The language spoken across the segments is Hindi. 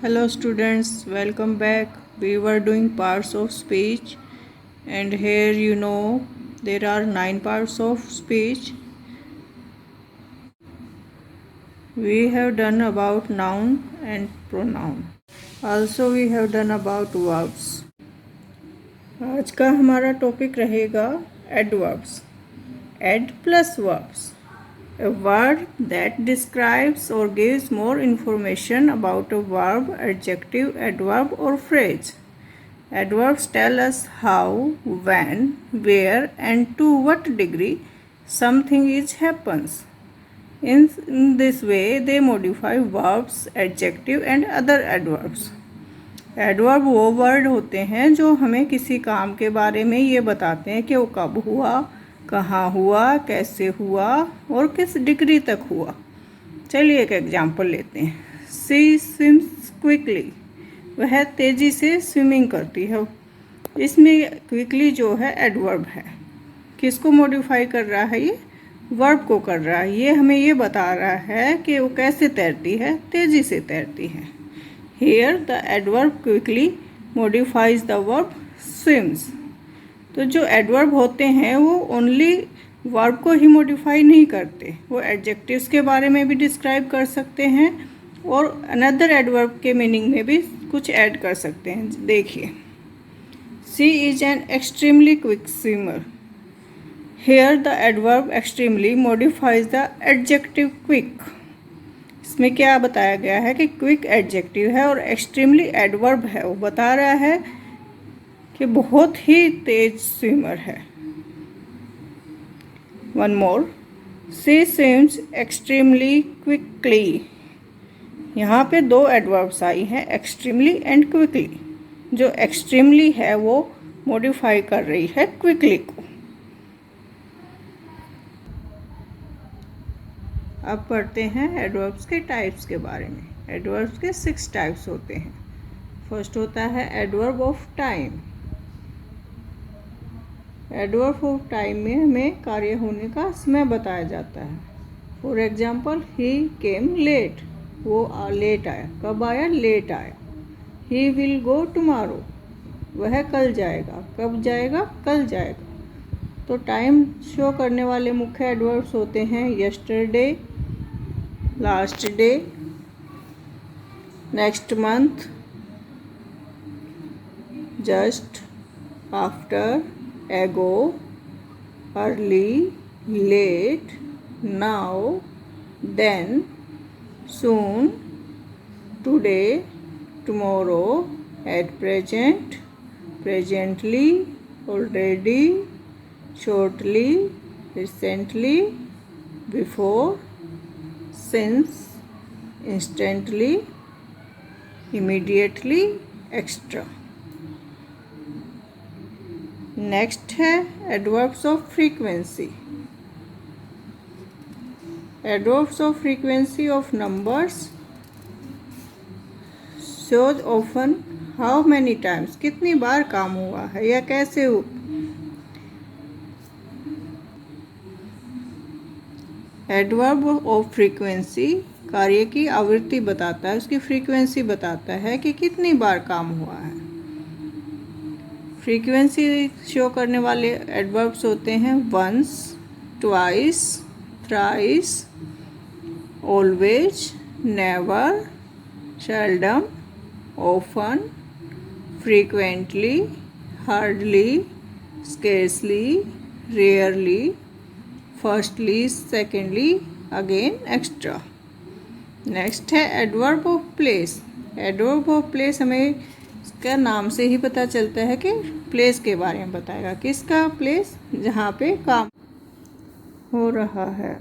Hello students, welcome back. We were doing parts of speech and here there are 9 parts of speech. We have done about noun and pronoun. Also we have done about verbs. आज का हमारा टॉपिक रहेगा adverbs. Ad plus verbs. A word that describes or gives more information about a verb, adjective, adverb or phrase. Adverbs tell us how, when, where and to what degree something happens. In this way, they modify verbs, adjective and other adverbs. Adverb वो वर्ड होते हैं जो हमें किसी काम के बारे में ये बताते हैं कि वो कब हुआ, कहाँ हुआ, कैसे हुआ और किस डिग्री तक हुआ. चलिए एक एग्जाम्पल लेते हैं. सी स्विम्स क्विकली. वह तेज़ी से स्विमिंग करती है. इसमें क्विकली जो है एडवर्ब है. किसको मॉडिफाई कर रहा है? ये वर्ब को कर रहा है. ये हमें ये बता रहा है कि वो कैसे तैरती है, तेज़ी से तैरती है. Here the adverb quickly modifies the verb swims. तो जो एडवर्ब होते हैं वो ओनली वर्ब को ही मॉडिफाई नहीं करते, वो एडजेक्टिव्स के बारे में भी डिस्क्राइब कर सकते हैं और अनदर एडवर्ब के मीनिंग में भी कुछ ऐड कर सकते हैं. देखिए, she is an extremely quick swimmer. Here the adverb extremely modifies the adjective quick. इसमें क्या बताया गया है कि क्विक एडजेक्टिव है और एक्सट्रीमली एडवर्ब है. वो बता रहा है कि बहुत ही तेज स्विमर है. One more, she swims extremely quickly. यहाँ पे दो एडवर्ब्स आई हैं, एक्सट्रीमली एंड क्विकली. जो एक्सट्रीमली है वो मॉडिफाई कर रही है क्विकली को. अब पढ़ते हैं एडवर्ब्स के टाइप्स के बारे में. एडवर्ब्स के 6 टाइप्स होते हैं. फर्स्ट होता है adverb of time. Adverb of time में हमें कार्य होने का समय बताया जाता है. For example, he came late. वो लेट आया. कब आया? लेट आया. He will go tomorrow. वह कल जाएगा. कब जाएगा? कल जाएगा. तो टाइम शो करने वाले मुख्य एडवर्ब्स होते हैं yesterday, last day, next month, just, after, ago, early, late, now, then, soon, today, tomorrow, at present, presently, already, shortly, recently, before, since, instantly, immediately, extra. Next है adverbs of frequency. Adverbs of frequency of numbers shows often how many times, कितनी बार काम हुआ है या कैसे हुआ. एडवर्ब ऑफ फ्रीक्वेंसी कार्य की आवृत्ति बताता है, उसकी फ्रीक्वेंसी बताता है कि कितनी बार काम हुआ है. फ्रीक्वेंसी शो करने वाले एडवर्ब्स होते हैं once, twice, thrice, always, never, seldom, often, frequently, hardly, scarcely, rarely, firstly, secondly, again, extra. Next है adverb of place. Adverb of place हमें इसका नाम से ही पता चलता है कि प्लेस के बारे में बताएगा. किसका? प्लेस, जहाँ पे काम हो रहा है.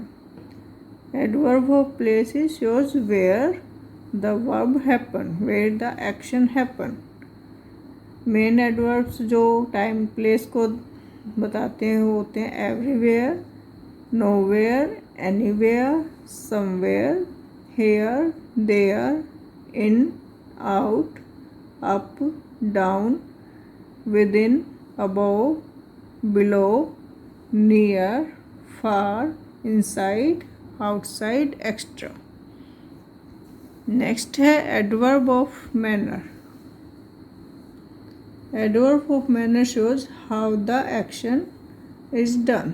Adverb of place is shows where the verb happen, where the action happen. Main adverbs जो टाइम प्लेस को बताते हैं होते हैं everywhere, nowhere, anywhere, somewhere, here, there, in, out, up, down, within, above, below, near, far, inside, outside, extra. Next है adverb of manner. Adverb of manner shows how the action is done.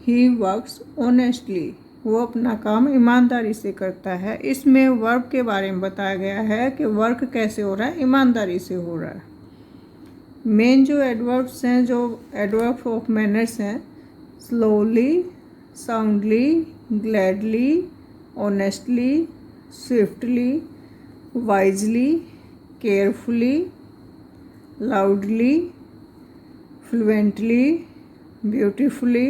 He works honestly, वो अपना काम ईमानदारी से करता है। इसमें वर्ब के बारे में बताया गया है कि वर्क कैसे हो रहा है, ईमानदारी से हो रहा है। मेन जो एडवर्ब्स हैं, जो एडवर्ब ऑफ मैनर्स हैं, slowly, soundly, gladly, honestly, swiftly, wisely, carefully, loudly, fluently, beautifully,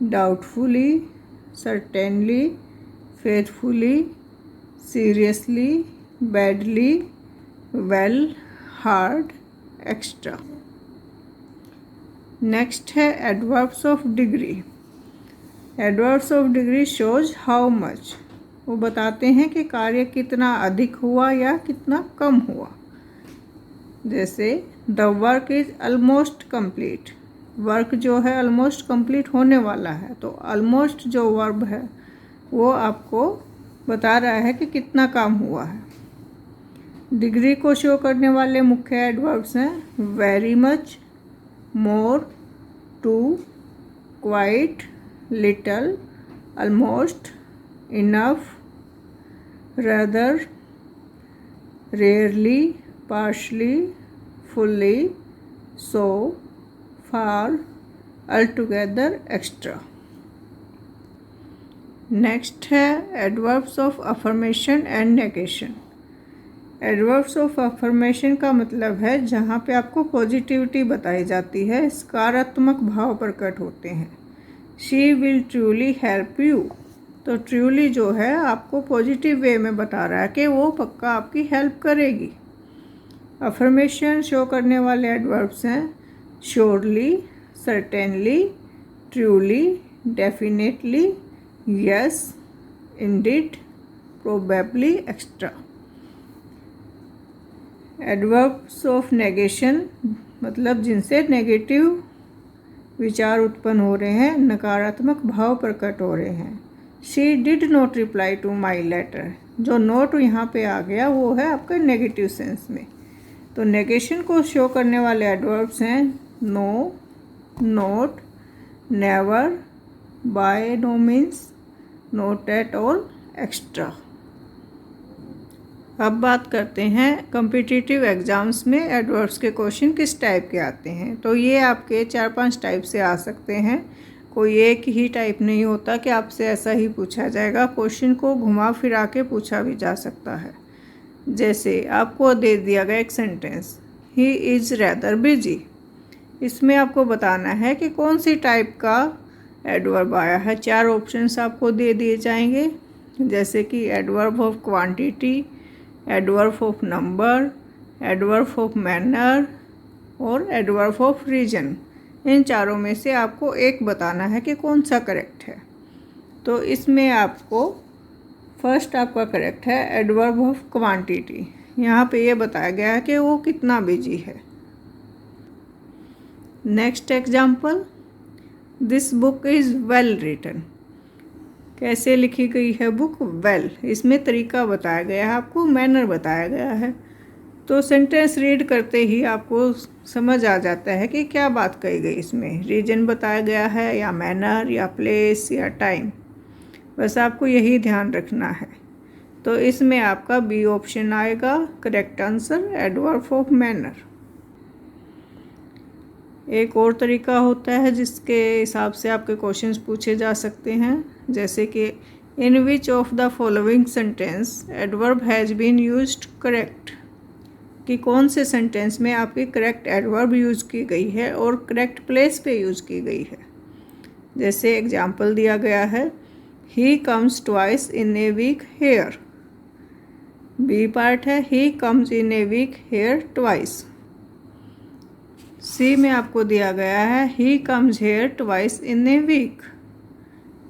doubtfully, certainly, faithfully, seriously, badly, well, hard, extra। Next है adverbs of degree. Adverbs of degree shows how much, वो बताते हैं कि कार्य कितना अधिक हुआ या कितना कम हुआ। जैसे the work is almost complete, work जो है ऑलमोस्ट कंप्लीट होने वाला है। तो ऑलमोस्ट जो वर्ब है वो आपको बता रहा है कि कितना काम हुआ है। डिग्री को शो करने वाले मुख्य एडवर्ब्स हैं very much, more, too, quite, little, almost, enough, rather, rarely, partially, fully, so, far, altogether, extra. Next है adverbs of affirmation and negation. Adverbs of affirmation का मतलब है जहाँ पे आपको पॉजिटिविटी बताई जाती है, सकारात्मक भाव प्रकट होते हैं। She will truly help you, तो ट्रूली जो है आपको पॉजिटिव वे में बता रहा है कि वो पक्का आपकी हेल्प करेगी। अफर्मेशन शो करने वाले एडवर्ब्स हैं surely, certainly, truly, definitely, yes, indeed, probably, extra। Adverbs of negation मतलब जिनसे नेगेटिव विचार उत्पन्न हो रहे हैं, नकारात्मक भाव प्रकट हो रहे हैं। She did not reply to my letter, जो नोट यहाँ पे आ गया वो है आपका नेगेटिव सेंस में। तो नेगेशन को शो करने वाले एडवर्ब्स हैं no, not, never, by no means, not at all, extra. अब बात करते हैं कॉम्पिटिटिव एग्ज़ाम्स में एडवर्ब्स के क्वेश्चन किस टाइप के आते हैं। तो ये आपके 4-5 टाइप से आ सकते हैं, कोई एक ही टाइप नहीं होता कि आपसे ऐसा ही पूछा जाएगा। क्वेश्चन को घुमा फिरा के पूछा भी जा सकता है। जैसे आपको दे दिया गया एक sentence, he is rather busy, इसमें आपको बताना है कि कौन सी टाइप का एडवर्ब आया है। 4 ऑप्शंस आपको दे दिए जाएंगे, जैसे कि adverb of quantity, adverb of number, adverb of manner और एडवर्ब ऑफ रीजन। इन चारों में से आपको एक बताना है कि कौन सा करेक्ट है। तो इसमें आपको फर्स्ट आपका करेक्ट है एडवर्ब ऑफ क्वांटिटी। यहाँ पे ये बताया गया है कि वो कितना बिजी है। Next example, this book is well written. कैसे लिखी गई है बुक? वेल। इसमें तरीका बताया गया है, आपको मैनर बताया गया है। तो सेंटेंस रीड करते ही आपको समझ आ जाता है कि क्या बात कही गई। इसमें रीजन बताया गया है या मैनर या प्लेस या टाइम, बस आपको यही ध्यान रखना है। तो इसमें आपका बी ऑप्शन आएगा correct answer, adverb of manner. एक और तरीका होता है जिसके हिसाब से आपके क्वेश्चंस पूछे जा सकते हैं, जैसे कि in which of the following sentence adverb has been used correct, कि कौन से सेंटेंस में आपकी करेक्ट एडवर्ब यूज़ की गई है और करेक्ट प्लेस पे यूज़ की गई है। जैसे एग्जाम्पल दिया गया है, he comes twice in a week here. B part है he comes in a week here twice. C में आपको दिया गया है he comes here twice in a week.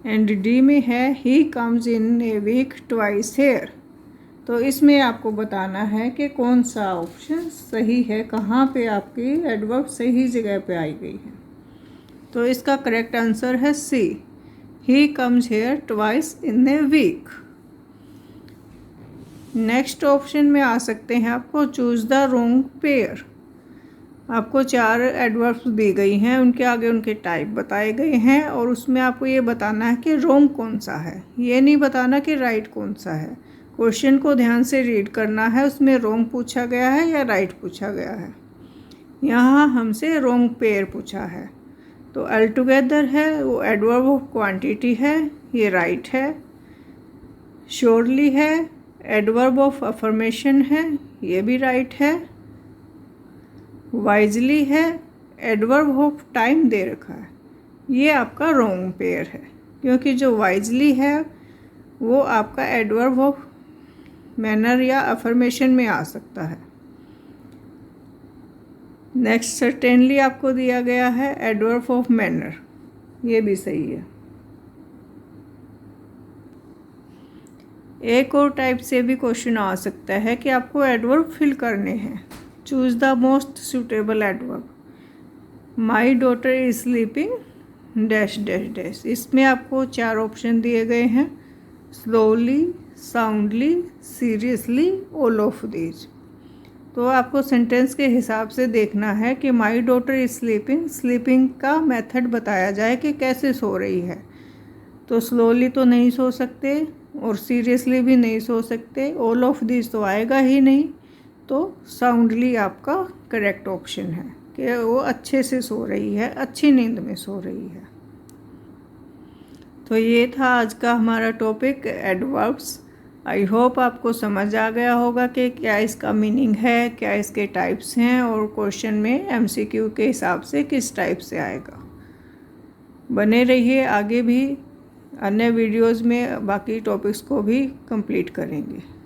And D में है he comes in a week twice here. तो इसमें आपको बताना है कि कौन सा ऑप्शन सही है, कहाँ पे आपकी एडवर्ब सही जगह पे आई गई है। तो इसका करेक्ट आंसर है C, he comes here twice in a week. Next option में आ सकते हैं आपको चूज़ द रॉन्ग पेयर। आपको 4 एडवर्ब्स दी गई हैं, उनके आगे उनके टाइप बताए गए हैं और उसमें आपको ये बताना है कि रॉन्ग कौन सा है, ये नहीं बताना कि राइट कौन सा है। क्वेश्चन को ध्यान से रीड करना है, उसमें रॉन्ग पूछा गया है या राइट पूछा गया है। यहाँ हमसे रॉन्ग पेयर पूछा है, तो ऑल टुगेदर है वो एडवर्ब ऑफ क्वांटिटी है, ये राइट है। श्योरली है एडवर्ब ऑफ अफर्मेशन है, ये भी राइट है। वाइजली है एडवर्ब ऑफ टाइम दे रखा है, ये आपका रॉन्ग पेयर है, क्योंकि जो वाइजली है वो आपका एडवर्ब ऑफ मैनर या अफर्मेशन में आ सकता है। नेक्स्ट सर्टेनली आपको दिया गया है एडवर्ब ऑफ मैनर, ये भी सही है। एक और टाइप से भी क्वेश्चन आ सकता है कि आपको एडवर्ब फिल करने हैं। Choose the most suitable adverb. My daughter is sleeping dash dash dash. इसमें आपको 4 ऑप्शन दिए गए हैं, slowly, soundly, seriously, all of these. तो आपको सेंटेंस के हिसाब से देखना है कि my daughter is sleeping, sleeping का मेथड बताया जाए कि कैसे सो रही है। तो स्लोली तो नहीं सो सकते और सीरियसली भी नहीं सो सकते, ऑल ऑफ दिस तो आएगा ही नहीं। तो साउंडली आपका करेक्ट ऑप्शन है कि वो अच्छे से सो रही है, अच्छी नींद में सो रही है। तो ये था आज का हमारा टॉपिक एडवर्ब्स। आई होप आपको समझ आ गया होगा कि क्या इसका मीनिंग है, क्या इसके टाइप्स हैं और क्वेश्चन में एमसीक्यू के हिसाब से किस टाइप से आएगा। बने रहिए, आगे भी अन्य वीडियोस में बाकी टॉपिक्स को भी कंप्लीट करेंगे।